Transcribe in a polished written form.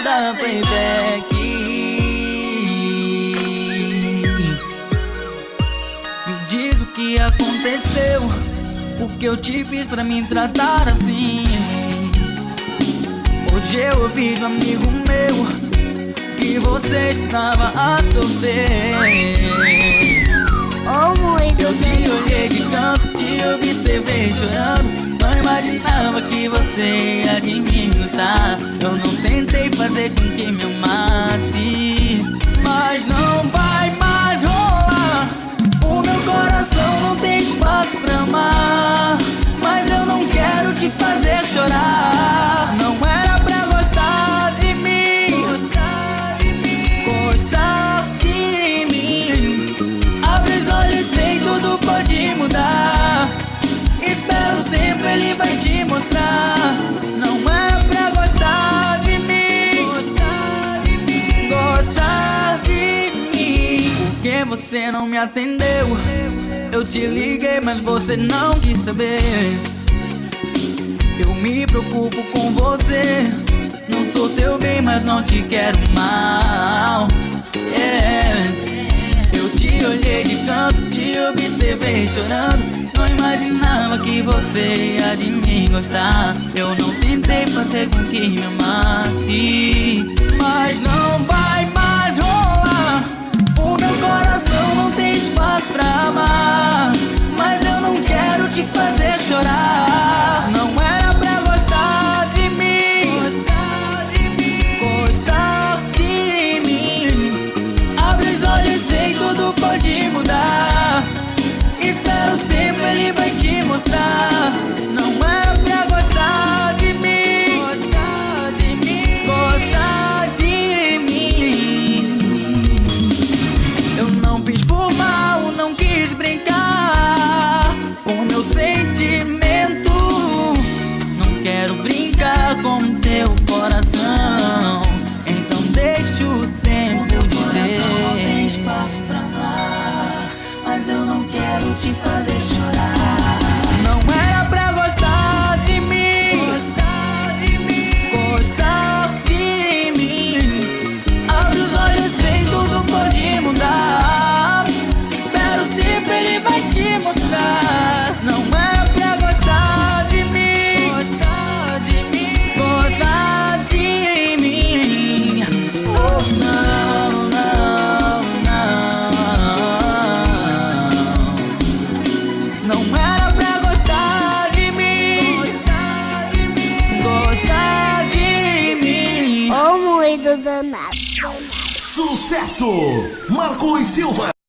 da playback. Me diz o que aconteceu, o que eu te fiz pra me tratar assim. Hoje eu ouvi de um amigo meu que você estava a sofrer. Eu te olhei de canto, te observei chorando. Não imaginava que você ia de mim gostar. Eu não tentei fazer com que me amasse, mas não vai mais rolar. O meu coração não tem espaço pra amar, mas eu não quero te fazer chorar. Não era pra gostar de mim, gostar de mim. Abre os olhos, sei, tudo pode mudar. Espera o tempo, ele vai te mostrar. Não é pra gostar de mim, gostar de mim. Por que você não me atendeu? Eu te liguei, mas você não quis saber. Eu me preocupo com você. Não sou teu bem, mas não te quero mal. Eu te olhei de canto, te observei chorando. Não imaginava que você ia de mim gostar. Eu não tentei fazer com que me amasse, mas não vai mais rolar. O meu coração não tem espaço pra amar, mas eu não quero te fazer chorar. Não era pra gostar de mim, gostar de mim. Abre os olhos, sei, tudo pode mudar. Espera o tempo, ele vai te mostrar. Não é pra gostar de mim, gostar de mim. Eu não fiz por mal, não quis brincar com meu sentimento. Não quero brincar com teu coração, então deixa o tempo dizer. Não tem espaço pra amar, mas eu não quero te fazer chorar. Não era pra gostar de mim, gostar de mim. Abre os olhos, sei, tudo pode mudar. Espera o tempo, ele vai te mostrar. Não era pra gostar de mim, gostar de mim. Oh, não, não, não. Não era pra gostar de mim, gostar de mim. Ô moído danado. Sucesso! Marcos Silva.